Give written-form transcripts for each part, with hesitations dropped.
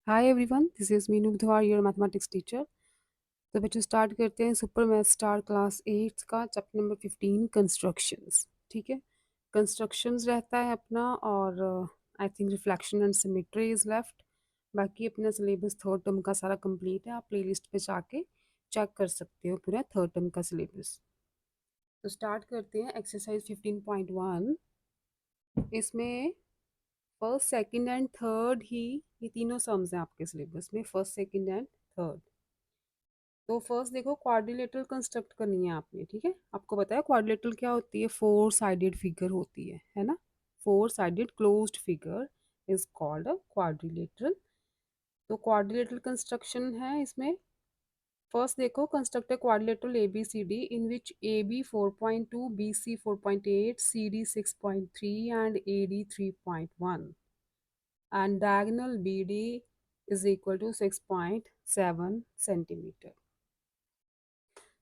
Hi everyone, this is Meenu बुधवार, your mathematics teacher. तो बच्चों स्टार्ट करते हैं सुपर मैथ स्टार क्लास 8 का चैप्टर नंबर 15 कंस्ट्रक्शंस। ठीक है, कंस्ट्रक्शंस रहता है अपना, और I think reflection and symmetry is left. बाकी अपना सिलेबस थर्ड टर्म का सारा कंप्लीट है। आप प्लेलिस्ट पे जाके चेक कर सकते हो पूरा थर्ड टर्म का सिलेबस। तो स्टार्ट करते हैं एक्सरसाइज 15.1। इसमें फर्स्ट सेकंड एंड थर्ड ही ये तीनों सम्स हैं आपके सिलेबस में, फर्स्ट सेकंड एंड थर्ड। तो फर्स्ट देखो, क्वाड्रिलेटरल कंस्ट्रक्ट करनी है आपने। ठीक है, आपको पता है क्वाड्रिलेटरल क्या होती है? फोर साइडेड फिगर होती है ना। Four sided closed figure is called a quadrilateral. तो क्वाड्रिलेटरल कंस्ट्रक्शन है इसमें। फर्स्ट देखो, construct a quadrilateral A B C D in which A B 4.2, B C 4.8, C D 6.3 and A D 3.1 and diagonal BD is equal to 6.7 centimetre.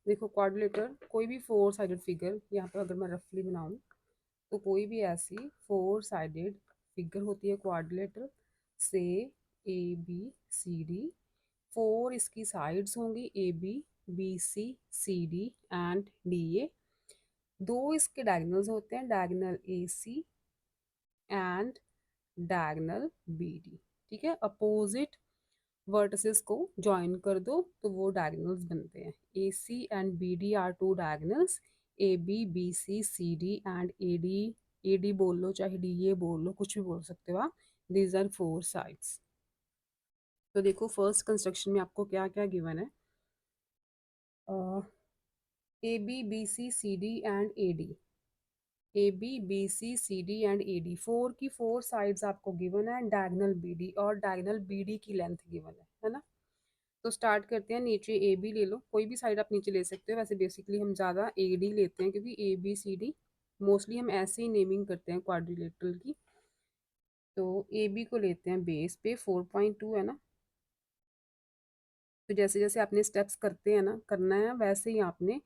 देखो quadrilateral कोई भी four sided figure, यहाँ पर अगर मैं रफली बनाऊँ तो कोई भी ऐसी फोर साइडेड फिगर होती है क्वाड्रिलेटर से A B C D. Four इसकी साइड्स होंगी, A B B C D and D A. दो इसके डायगनल्स होते हैं, diagonal A C and diagonal B D. ठीक है, अपोजिट वर्टिसेस को ज्वाइन कर दो तो वो डायगोनल्स बनते हैं। A C and B D are two diagonals. A B B C D and A D बोल लो चाहे डी ए बोल लो, कुछ भी बोल सकते हो आप। These are four sides. तो देखो फर्स्ट कंस्ट्रक्शन में आपको क्या क्या गिवन है। A B B C D and A D. A B B C D and A D, four की फोर साइड्स आपको गिवन है। डायगनल बी डी और डायगनल बी डी की लेंथ गिवन है ना। तो स्टार्ट करते हैं, नीचे ए बी ले लो, कोई भी साइड आप नीचे ले सकते हो। वैसे बेसिकली हम ज़्यादा ए डी लेते हैं क्योंकि A B C D mostly हम ऐसे ही नेमिंग करते हैं क्वाड्रिलेटरल की। तो ए बी को लेते हैं बेस पे, 4.2 है ना। तो जैसे जैसे आपने स्टेप्स करते हैं ना, करना है वैसे ही आपने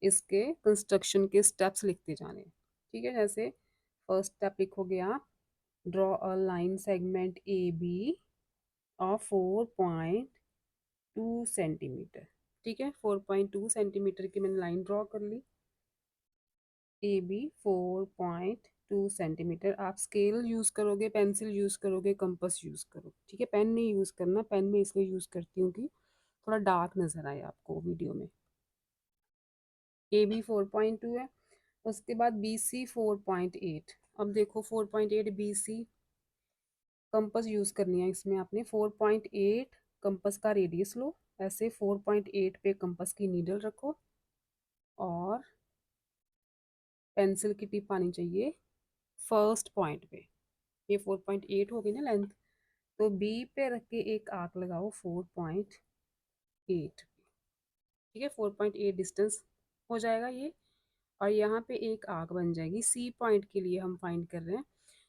इसके कंस्ट्रक्शन के स्टेप्स लिखते जाने हैं। ठीक है, जैसे फर्स्ट स्टेप लिखोगे आप, draw a line segment A B of 4.2 centimetre. ठीक है, 4.2 सेंटीमीटर की मैंने लाइन ड्रॉ कर ली। A B 4.2 centimetre. आप स्केल यूज़ करोगे, पेंसिल यूज़ करोगे, कंपास यूज़ करो। ठीक है, पेन नहीं यूज़ करना, पेन में इसलिए यूज़ करती हूँ कि थोड़ा डार्क नज़र आए आपको वीडियो में। ए बी 4.2 है। उसके बाद बी सी 4.8। अब देखो 4.8 बी सी, कंपास यूज़ करनी है इसमें आपने। 4.8 कंपास का रेडियस लो, ऐसे 4.8 पे कंपास की नीडल रखो और पेंसिल की टिप आनी चाहिए फर्स्ट पॉइंट पे। ये 4.8 होगी ना लेंथ, तो बी पे रख के एक आर्क लगाओ 4.8। ठीक है, 4.8 डिस्टेंस हो जाएगा ये। और यहाँ पे एक आर्क बन जाएगी सी पॉइंट के लिए हम फाइंड कर रहे हैं।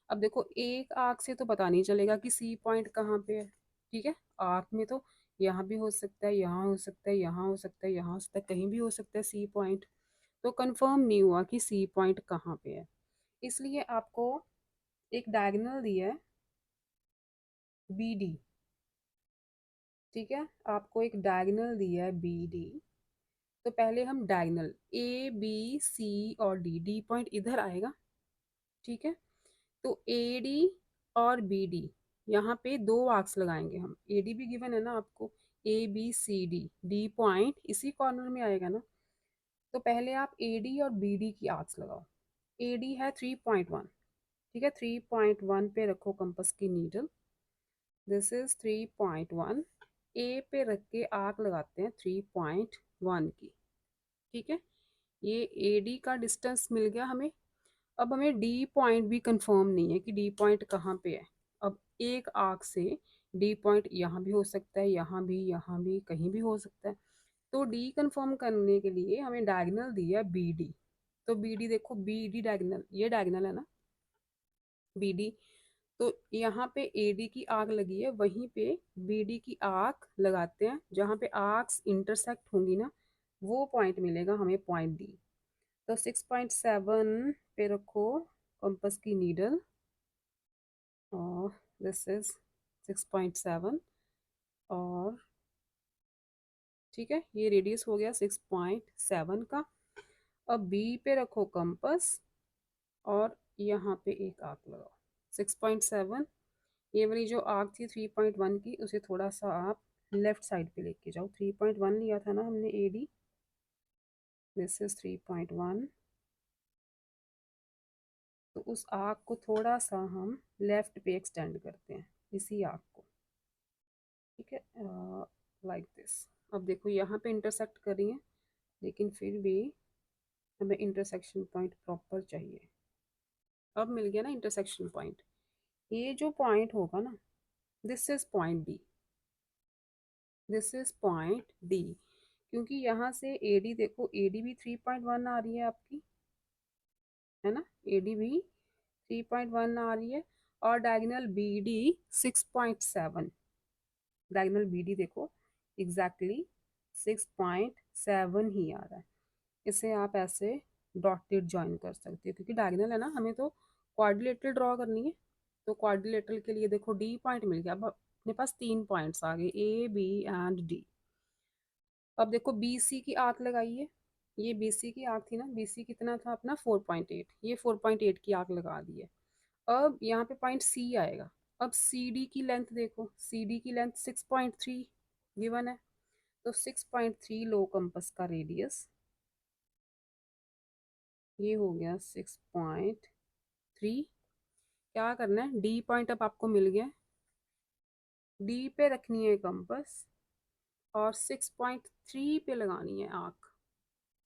अब देखो एक आर्क से तो पता नहीं चलेगा कि सी पॉइंट कहाँ पे है। ठीक है, आर्क में तो यहाँ भी हो सकता है, यहाँ हो सकता है, यहाँ हो सकता है, यहाँ हो सकता है, कहीं भी हो सकता है सी पॉइंट। तो कंफर्म नहीं हुआ कि सी पॉइंट कहाँ पे है, इसलिए आपको एक डायगोनल दिया है बी डी। ठीक है, आपको एक डायगोनल दिया है बी डी। तो पहले हम डायगोनल ए बी सी और डी, डी पॉइंट इधर आएगा। ठीक है, तो ए डी और बी डी, यहाँ पे दो आर्क्स लगाएंगे हम। ए डी भी गिवन है ना आपको, A B C D, D point इसी कॉर्नर में आएगा ना। तो पहले आप ए डी और बी डी की आर्क्स लगाओ। ए डी है 3.1। ठीक है, 3.1 पे रखो कंपास की नीडल। This is 3.1। ए पे रख के आर्क लगाते हैं 3.1 की। ठीक है, ये ए डी का डिस्टेंस मिल गया हमें। अब हमें डी पॉइंट भी कंफर्म नहीं है कि डी पॉइंट कहाँ पे है। अब एक आर्क से डी पॉइंट यहाँ भी हो सकता है, यहाँ भी, कहीं भी हो सकता है। तो डी कंफर्म करने के लिए हमें डायगोनल दिया है बी डी। तो बी डी देखो, बी डी डायगोनल, ये डायगोनल है ना बी डी। तो यहाँ पे ए डी की आर्क लगी है, वहीं पे बी डी की आर्क लगाते हैं। जहाँ पे आर्क्स इंटरसेक्ट होंगी ना, वो पॉइंट मिलेगा हमें, पॉइंट डी। तो 6.7 पे रखो कंपास की नीडल और दिस इज 6.7। और ठीक है, ये रेडियस हो गया 6.7 का। अब बी पे रखो कंपास और यहाँ पे एक आर्क लगाओ 6.7। ये वाली जो आर्क थी 3.1 की, उसे थोड़ा सा आप लेफ्ट साइड पे लेके जाओ। 3.1 लिया था ना हमने ए डी, दिस इज 3.1। तो उस आर्क को थोड़ा सा हम लेफ्ट पे एक्सटेंड करते हैं, इसी आर्क को, ठीक है, लाइक दिस। अब देखो यहाँ पे इंटरसेक्ट कर रही है, लेकिन फिर भी हमें इंटरसेक्शन पॉइंट प्रॉपर चाहिए। अब मिल गया ना इंटरसेक्शन पॉइंट। ये जो पॉइंट होगा ना, this is point D, this is point D. क्योंकि यहाँ से ए डी देखो, ए डी भी 3.1 आ रही है आपकी, है ना, ए डी भी 3.1 आ रही है, और diagonal B D 6.7। Diagonal B D देखो एग्जैक्टली 6.7 ही आ रहा है। इसे आप ऐसे डॉटेड ज्वाइन कर सकते हो, क्योंकि डायगोनल है ना, हमें तो क्वाड्रिलेटरल ड्रॉ करनी है। तो क्वाड्रिलेटरल के लिए देखो डी पॉइंट मिल गया। अब अपने पास 3 पॉइंट्स आ गए, ए बी एंड डी। अब देखो बी सी की आर्क लगाइए। ये बी सी की आर्क थी ना, बी सी कितना था अपना 4.8, ये 4.8 की आर्क लगा दी है। अब यहाँ पे पॉइंट सी आएगा। अब सी डी की लेंथ देखो, सी डी की लेंथ 6.3 गिवन है। तो 6.3 लो कंपस का रेडियस, ये हो गया 6.3। क्या करना है, डी पॉइंट अब आपको मिल गया, डी पे रखनी है कंपस और 6.3 पे लगानी है आर्क,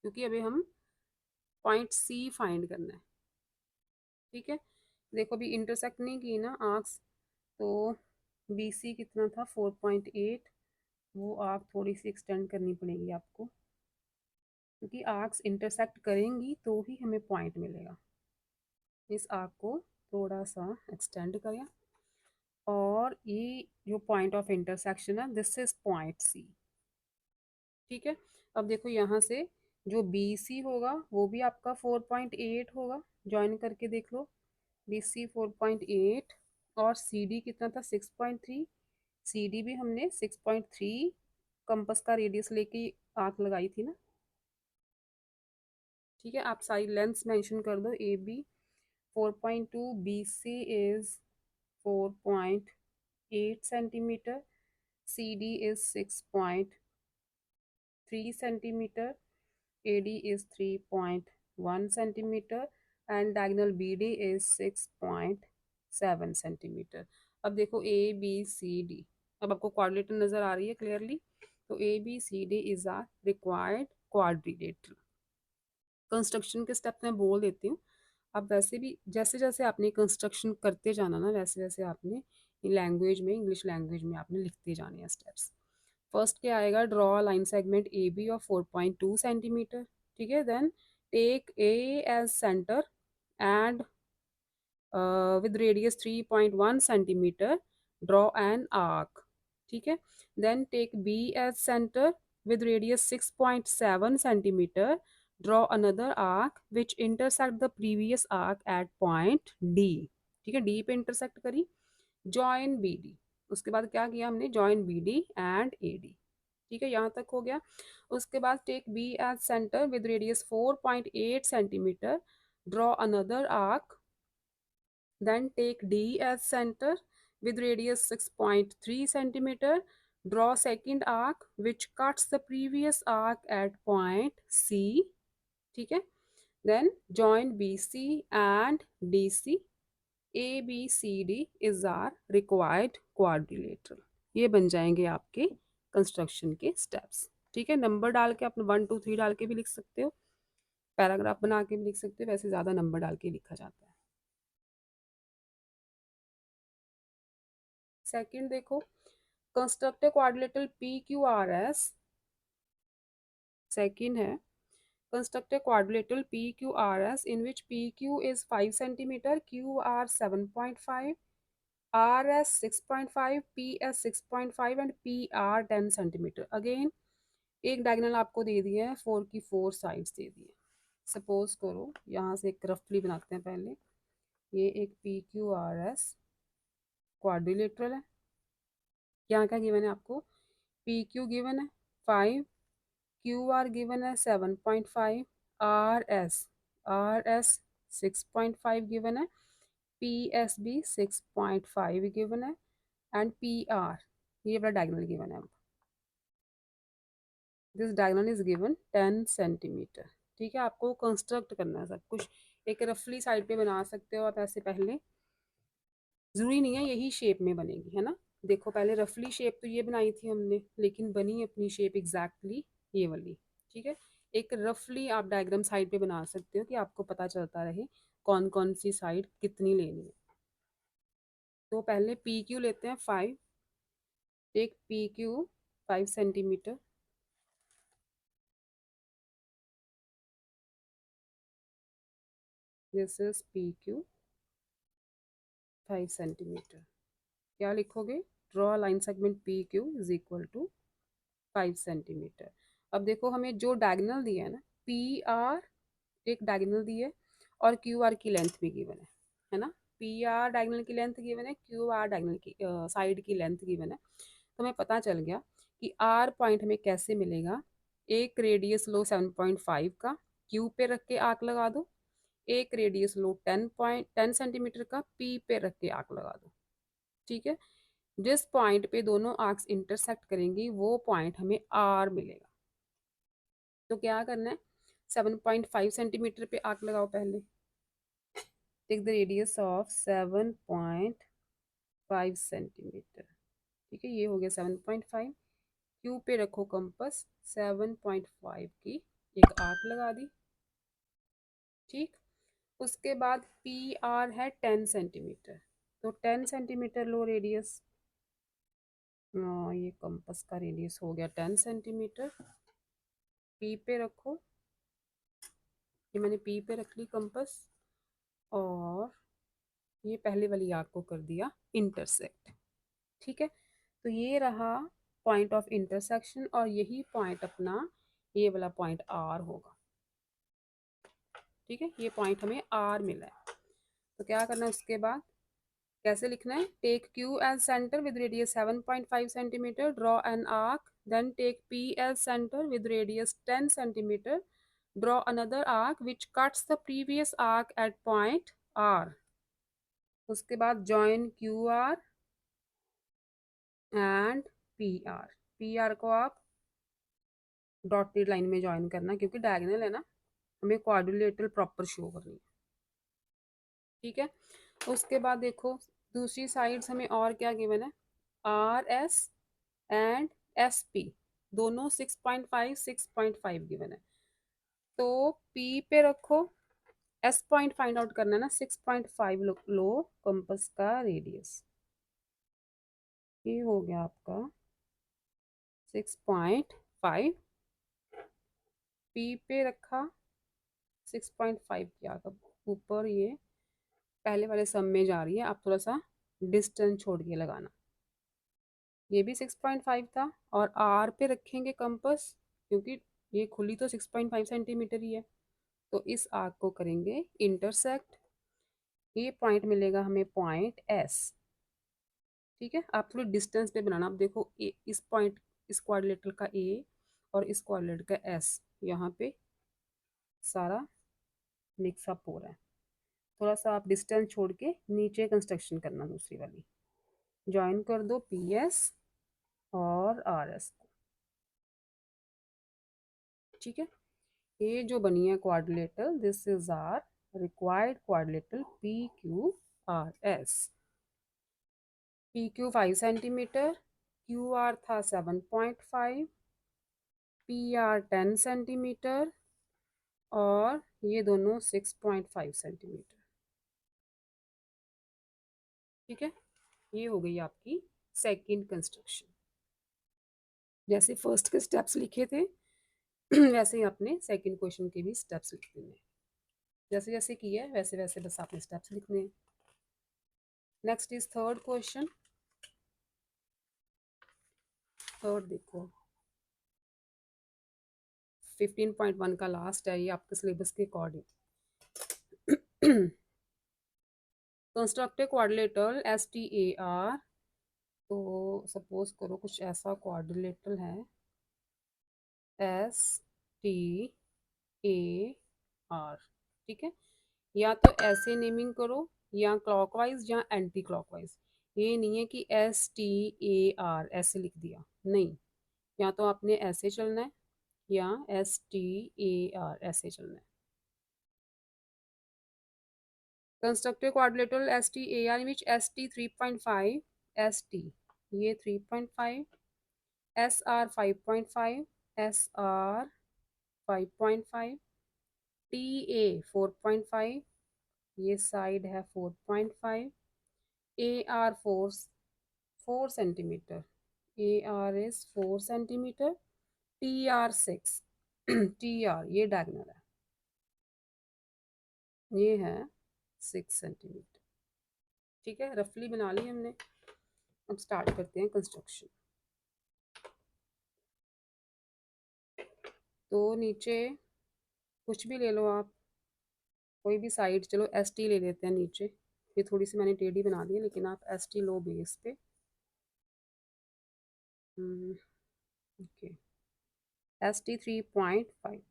क्योंकि अभी हम पॉइंट सी फाइंड करना है। ठीक है, देखो अभी इंटरसेक्ट नहीं की ना आर्क्स, तो बी सी कितना था 4.8, वो आर्क थोड़ी सी एक्सटेंड करनी पड़ेगी आपको, क्योंकि आर्क्स इंटरसेक्ट करेंगी तो ही हमें पॉइंट मिलेगा। इस आर्क को थोड़ा सा एक्सटेंड करें, और ये जो पॉइंट ऑफ इंटरसेक्शन है, दिस इज पॉइंट सी। ठीक है, अब देखो यहाँ से जो बी सी होगा वो भी आपका 4.8 होगा, ज्वाइन करके देख लो। बी सी 4.8 और सी डी कितना था 6.3। सी डी भी हमने 6.3 कंपस का रेडियस लेके आंख लगाई थी ना। ठीक है, आप सारी लेंथ्स मेंशन कर दो। A B 4.2, B C is 4.8 centimetre, C D is 6.3 centimeter, AD is 3.1 centimeter, and diagonal BD is 6.7 centimeter। अब देखो A B C D, अब आपको क्वाड्रिलेटरल नजर आ रही है क्लियरली। तो A B C D is a required quadrilateral। Construction के step मैं बोल देती हूँ, आप वैसे भी जैसे जैसे आपने कंस्ट्रक्शन करते जाना ना, वैसे वैसे आपने लैंग्वेज में, इंग्लिश लैंग्वेज में आपने लिखते जाने हैं स्टेप्स। फर्स्ट क्या आएगा, draw line segment A B of 4.2 centimetre. ठीक है, then take A as centre and with radius 3.1 centimeter, draw an arc. ठीक है, then take B as center with radius 6.7 centimeter, draw another arc which intersect the previous arc at point D। ठीक है, D पे intersect करी, join BD। उसके बाद क्या किया हमने, join BD and AD। ठीक है, यहाँ तक हो गया। उसके बाद take B as center with radius 4.8 centimeter, draw another arc। Then take D as center with radius 6.3 centimeter. Draw second arc which cuts the previous arc at point C। ठीक है, then join BC and DC। ABCD is our required quadrilateral। ये बन जाएंगे आपके construction के steps. ठीक है, number डाल के आप 1 2 3 डाल के भी लिख सकते हो, पैराग्राफ बना के भी लिख सकते हो, वैसे ज़्यादा नंबर डाल के लिखा जाता है। सेकंड देखो, construct quadrilateral P Q R S. Second है, construct quadrilateral P Q R S in which P Q is 5 centimetre, Q R 7.5, R S 6.5, P S 6.5 and P R 10 centimetre. Again एक diagonal आपको दे दिया है, 4 की 4 sides दे दी है। Suppose करो यहाँ से एक रफली बनाते हैं पहले, ये एक P Q R S quadrilateral है। यहाँ क्या गिवन है आपको, पी क्यू गिवन है 5, क्यू आर गिवन है 7.5, आर एस 6.5 गिवन है, पी एस बी 6.5 गिवन है, एंड पी आर ये वाला डायगोनल गिवन है। This diagonal is given 10 centimetre. ठीक है, आपको कंस्ट्रक्ट करना है सब कुछ। एक रफली साइड पे बना सकते हो आप ऐसे, पहले ज़रूरी नहीं है यही शेप में बनेगी, है ना। देखो पहले रफली शेप तो ये बनाई थी हमने, लेकिन बनी अपनी शेप एग्जैक्टली ये वाली। ठीक है, एक रफली आप डायग्राम साइड पे बना सकते हो कि आपको पता चलता रहे कौन कौन सी साइड कितनी लेनी है। तो पहले पी क्यू लेते हैं 5, take P Q 5 centimetre, this is P Q 5 centimetre. क्या लिखोगे, draw line segment P Q is equal to 5 centimetre. अब देखो हमें जो डायगोनल दिया है ना, पी आर एक डायगोनल दी है और क्यू आर की लेंथ भी गिवन है ना। पी आर डायगोनल की लेंथ गिवन है, क्यू आर डायगोनल की साइड की लेंथ गिवन है। तो हमें पता चल गया कि आर पॉइंट हमें कैसे मिलेगा। एक रेडियस लो 7.5 का, क्यू पे रख के आर्क लगा दो। एक रेडियस लो 10 सेंटीमीटर का, पी पे रख के आर्क लगा दो। ठीक है, जिस पॉइंट पे दोनों आर्क्स इंटरसेक्ट करेंगी वो पॉइंट हमें आर मिलेगा। तो क्या करना है, 7.5 सेंटीमीटर पे आर्क लगाओ पहले। Take the radius of 7.5 centimetre. ठीक है, ये हो गया 7.5। क्यू पे रखो कंपस, 7.5 की एक आर्क लगा दी। ठीक, उसके बाद पी आर है 10 सेंटीमीटर, तो 10 सेंटीमीटर लो रेडियस। ये कंपस का रेडियस हो गया 10 सेंटीमीटर। पी पे रखो, ये मैंने पी पे रख ली कंपस, और ये पहले वाली आर्क को कर दिया इंटरसेक्ट। ठीक है, तो ये रहा पॉइंट ऑफ इंटरसेक्शन, और यही पॉइंट अपना ये वाला पॉइंट आर होगा। ठीक है, ये पॉइंट हमें आर मिला है। तो क्या करना है उसके बाद, कैसे लिखना है, take Q as centre with radius 7.5 centimetre, draw an arc, then take P as centre with radius 10 centimetre, draw another arc which cuts the previous arc at point R। उसके बाद join QR and PR। PR को आप dotted line में join करना, क्योंकि diagonal है ना, हमें क्वाड्रिलेटरल प्रॉपर शो करनी है। ठीक है, उसके बाद देखो दूसरी साइड्स हमें और क्या गिवन है, RS एंड SP दोनों 6.5 6.5 गिवन है। तो P पे रखो, एस पॉइंट फाइंड आउट करना है ना, 6.5 लो कंपस का रेडियस। ये हो गया आपका 6.5, पी पे रखा 6.5 किया, तब ऊपर ये पहले वाले सम में जा रही है, आप थोड़ा सा डिस्टेंस छोड़ के लगाना। ये भी 6.5 था, और आर पे रखेंगे कंपस, क्योंकि ये खुली तो 6.5 सेंटीमीटर ही है। तो इस आर्क को करेंगे इंटरसेक्ट, ये पॉइंट मिलेगा हमें पॉइंट एस। ठीक है, आप थोड़ी डिस्टेंस पे बनाना। आप देखो इस पॉइंट, इस क्वाड्रिलेटरल का ए और इस क्वाड्रिलेटरल का एस, यहाँ पे सारा मिक्सअप हो रहा है। थोड़ा सा आप डिस्टेंस छोड़ के नीचे कंस्ट्रक्शन करना, दूसरी वाली ज्वाइन कर दो पी एस और आर एस को। ठीक है, ये जो बनी है quadrilateral, this is our required quadrilateral P Q R S. P Q 5 centimetre, Q R था 7.5, पी आर 10 सेंटीमीटर, और ये दोनों 6.5 सेंटीमीटर। ठीक है, ये हो गई आपकी सेकंड कंस्ट्रक्शन। जैसे फर्स्ट के स्टेप्स लिखे थे वैसे ही आपने सेकंड क्वेश्चन के भी स्टेप्स लिखने हैं। जैसे जैसे किया है वैसे वैसे बस आपने स्टेप्स लिखने हैं। Next is third question. Third देखो 15.1 का लास्ट है, ये आपके सिलेबस के अकॉर्डिंग। कंस्ट्रक्ट ए quadrilateral STAR तो सपोज करो कुछ ऐसा क्वाड्रिलेटरल है, STAR, ठीक है। या तो ऐसे नेमिंग करो, या क्लॉकवाइज या एंटी क्लॉकवाइज। ये नहीं है कि STAR ऐसे लिख दिया, नहीं। या तो आपने ऐसे चलना है या STAR ऐसे चलना है। Constructive quadrilateral STAR in which ST 3.5, ST ये 3.5, SR 5.5, SR 5.5, TA 4.5, ये साइड है 4.5, AR 4 centimetre, AR is 4 centimetre, TR 6, TR ये डायगोनल है, ये है 6 सेंटीमीटर। ठीक है, रफली बना ली हमने। अब स्टार्ट करते हैं कंस्ट्रक्शन। तो नीचे कुछ भी ले लो आप, कोई भी साइड, चलो ST ले लेते हैं नीचे। ये थोड़ी सी मैंने टेढ़ी बना दी है, लेकिन आप ST लो बेस पे। ओके, ST 3.5,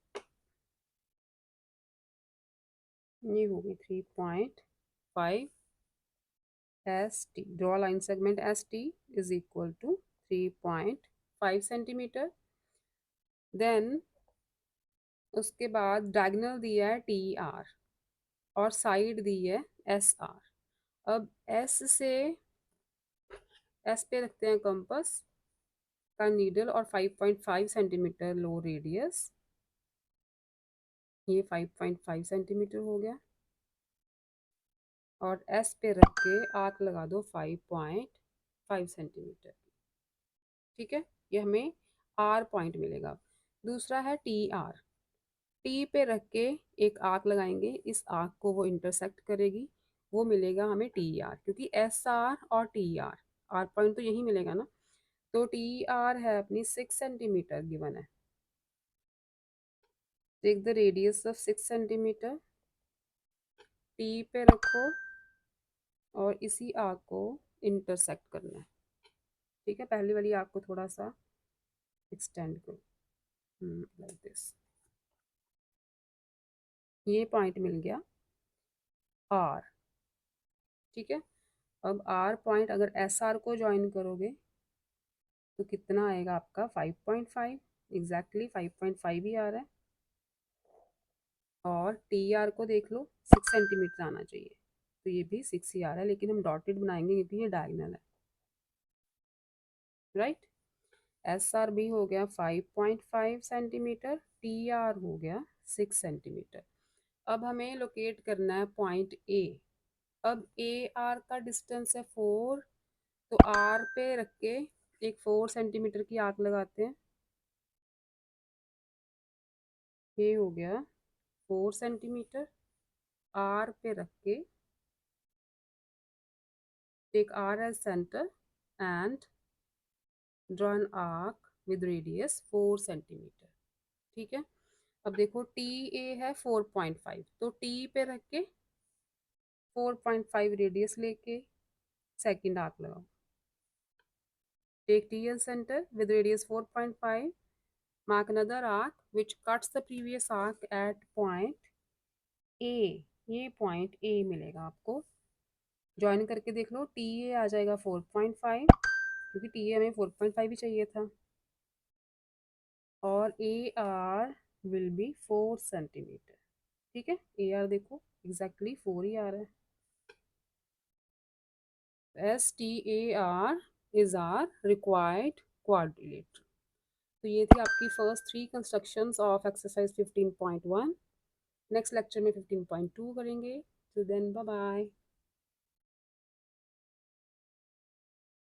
ये होगी 3.5, ST draw line segment ST is equal to 3.5 centimetre. Then उसके बाद डायगोनल दिया है TR और साइड दी है SR। अब S पे रखते हैं कंपास का नीडल और 5.5 सेंटीमीटर लो रेडियस, ये 5.5 सेंटीमीटर हो गया। और S पे रख के आर्क लगा दो 5.5 सेंटीमीटर। ठीक है, ये हमें R पॉइंट मिलेगा। दूसरा है TR, T पे रख के एक आर्क लगाएंगे, इस आर्क को वो इंटरसेक्ट करेगी, वो मिलेगा हमें TR, क्योंकि SR और TR, R पॉइंट तो यही मिलेगा ना। तो TR है अपनी 6 सेंटीमीटर गिवन है। Take the radius of 6 centimetre, T पे रखो और इसी आर्क को इंटरसेक्ट करना है। ठीक है, पहली वाली आर्क को थोड़ा सा एक्सटेंड करो, लाइक दिस। ये पॉइंट मिल गया R। ठीक है, अब R पॉइंट अगर SR को ज्वाइन करोगे तो कितना आएगा आपका 5.5, एग्जैक्टली 5.5 ही आ रहा है। और TR को देख लो, 6 सेंटीमीटर आना चाहिए, तो ये भी 6 ही आ रहा है, लेकिन हम डॉटेड बनाएंगे क्योंकि ये डायगोनल है, राइट। SR भी हो गया 5.5 सेंटीमीटर, TR हो गया 6 सेंटीमीटर। अब हमें लोकेट करना है पॉइंट A। अब AR का डिस्टेंस है 4, तो R पे रख के एक 4 सेंटीमीटर की आर्क लगाते हैं, ये हो गया 4 सेंटीमीटर। R पे रख के take R as centre and draw an arc with radius 4 centimetre. ठीक है, अब देखो TA है 4.5, तो T पे रख के 4.5 रेडियस लेके सेकंड आर्क लगाओ। Take T as center with radius 4.5, mark another arc which cuts the previous arc at point A। ये पॉइंट A मिलेगा आपको, ज्वाइन करके देख लो, TA आ जाएगा 4.5, क्योंकि TA हमें 4.5 ही चाहिए था, और AR विल बी 4 सेंटीमीटर। ठीक है, AR देखो एग्जैक्टली 4 ही आ रहा है। STAR is our required quadrilateral। तो ये थी आपकी first 3 constructions of exercise 15.1। Next lecture में 15.2 करेंगे। Till then bye bye.